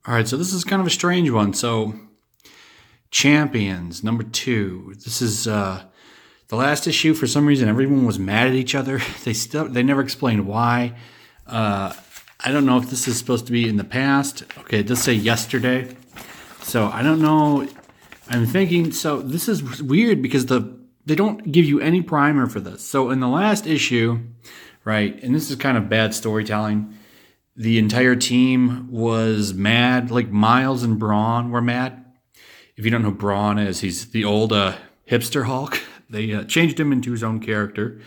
All right, so this is kind of a strange one. So, Champions number 2. This is the last issue. For some reason, everyone was mad at each other. They never explained why. I don't know if this is supposed to be in the past. Okay, it does say yesterday. So I don't know. I'm thinking. So this is weird because they don't give you any primer for this. So in the last issue, right, and this is kind of bad storytelling. The entire team was mad. Like Miles and Brawn were mad. If you don't know who Brawn is, he's the old hipster Hulk. They changed him into his own character.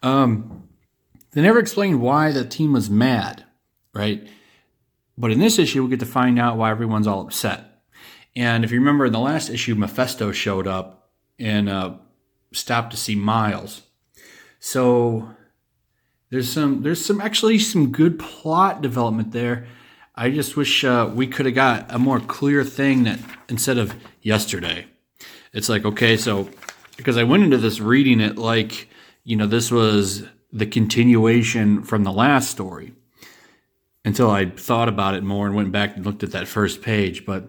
They never explained why the team was mad, right? But in this issue, we get to find out why everyone's all upset. And if you remember in the last issue, Mephisto showed up and stopped to see Miles. So there's actually some good plot development there. I just wish we could have got a more clear thing that instead of yesterday. It's like, okay, so because I went into this reading it like, this was the continuation from the last story until I thought about it more and went back and looked at that first page. But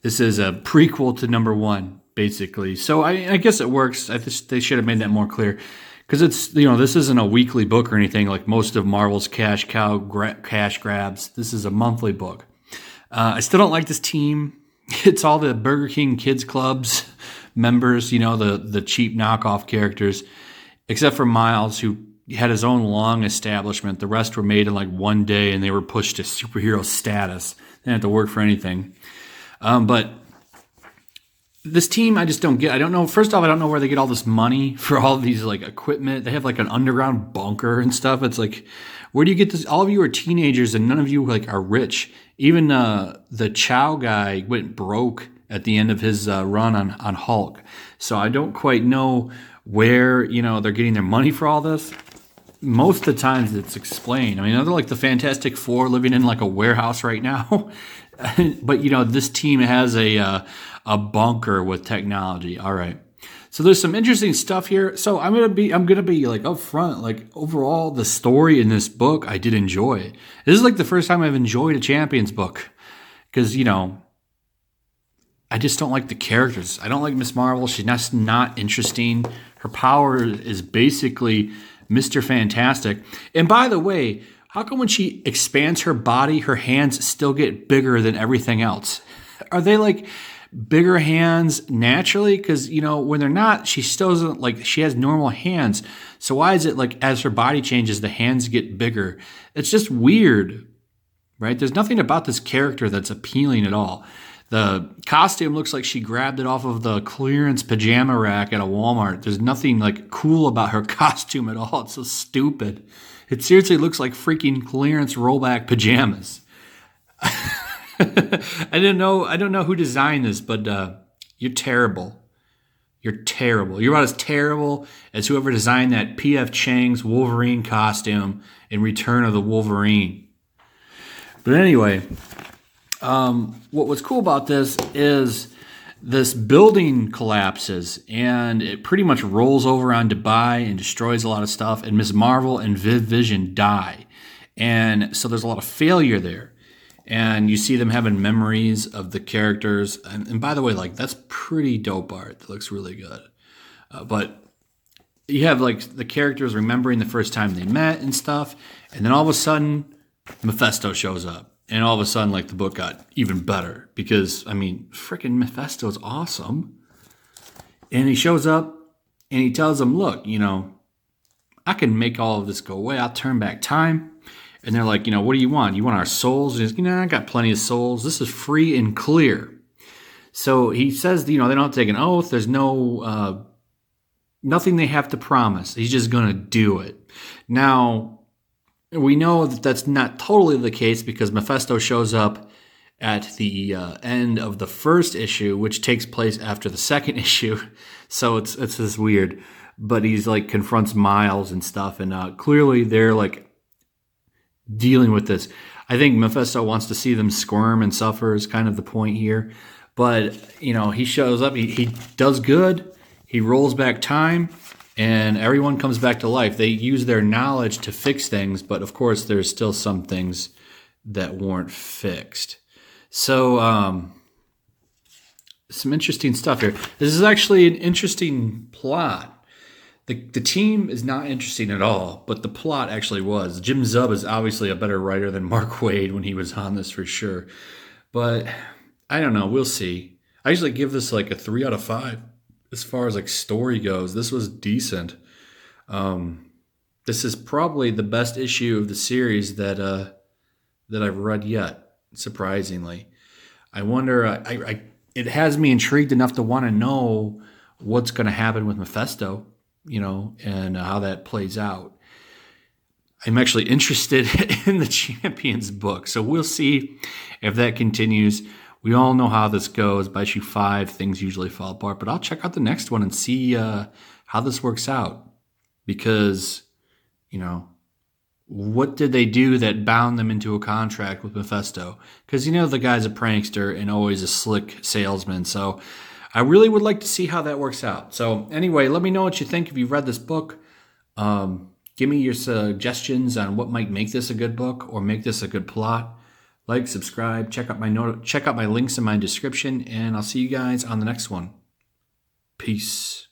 this is a prequel to number 1, basically. So I guess it works. I think they should have made that more clear. Because it's, this isn't a weekly book or anything like most of Marvel's cash grabs. This is a monthly book. I still don't like this team. It's all the Burger King Kids Clubs members, the cheap knockoff characters, except for Miles, who had his own long establishment. The rest were made in like one day, and they were pushed to superhero status. They didn't have to work for anything. But this team, I just don't get. I don't know. First off, I don't know where they get all this money for all of these like equipment. They have like an underground bunker and stuff. It's like, where do you get this? All of you are teenagers, and none of you like are rich. Even the Chow guy went broke at the end of his run on Hulk. So I don't quite know where they're getting their money for all this. Most of the times it's explained. I mean, they're like the Fantastic Four living in like a warehouse right now. But this team has a bunker with technology. All right. So there's some interesting stuff here. So I'm gonna be like up front. Like overall, the story in this book, I did enjoy it. This is like the first time I've enjoyed a Champions book because I just don't like the characters. I don't like Miss Marvel. She's just not interesting. Her power is basically Mr. Fantastic. And by the way, how come when she expands her body, her hands still get bigger than everything else? Are they like bigger hands naturally? Because, when they're not, she still doesn't like, she has normal hands. So why is it like as her body changes, the hands get bigger? It's just weird, right? There's nothing about this character that's appealing at all. The costume looks like she grabbed it off of the clearance pajama rack at a Walmart. There's nothing like cool about her costume at all. It's so stupid. It seriously looks like freaking clearance rollback pajamas. I don't know who designed this, but you're terrible. You're terrible. You're about as terrible as whoever designed that P.F. Chang's Wolverine costume in Return of the Wolverine. But anyway, what was cool about this is this building collapses and it pretty much rolls over on Dubai and destroys a lot of stuff. And Ms. Marvel and Vision die. And so there's a lot of failure there. And you see them having memories of the characters. And by the way, like that's pretty dope art. That looks really good. But you have like the characters remembering the first time they met and stuff. And then all of a sudden, Mephisto shows up. And all of a sudden, like, the book got even better. Because, I mean, freaking Mephisto's awesome. And he shows up, and he tells them, look, I can make all of this go away. I'll turn back time. And they're like, what do you want? You want our souls? And he's, I got plenty of souls. This is free and clear. So he says, they don't have to take an oath. There's no, nothing they have to promise. He's just going to do it. Now, we know that that's not totally the case because Mephisto shows up at the end of the first issue, which takes place after the second issue. So it's this weird. But he's like confronts Miles and stuff. And clearly they're like dealing with this. I think Mephisto wants to see them squirm and suffer is kind of the point here. But, he shows up. He does good. He rolls back time. And everyone comes back to life. They use their knowledge to fix things, but of course there's still some things that weren't fixed. So, some interesting stuff here. This is actually an interesting plot. The team is not interesting at all, but the plot actually was. Jim Zub is obviously a better writer than Mark Waid when he was on this for sure. But I don't know. We'll see. I usually give this like a 3 out of 5 as far as like story goes. This was decent. This is probably the best issue of the series that I've read yet. Surprisingly, I wonder. It has me intrigued enough to want to know what's going to happen with Mephisto, and how that plays out. I'm actually interested in the Champions book, so we'll see if that continues. We all know how this goes. By issue 5, things usually fall apart, but I'll check out the next one and see how this works out. Because, what did they do that bound them into a contract with Mephisto? Because, the guy's a prankster and always a slick salesman, so I really would like to see how that works out. So anyway, let me know what you think if you've read this book. Give me your suggestions on what might make this a good book or make this a good plot. Like, subscribe, check out my links in my description, and I'll see you guys on the next one. Peace.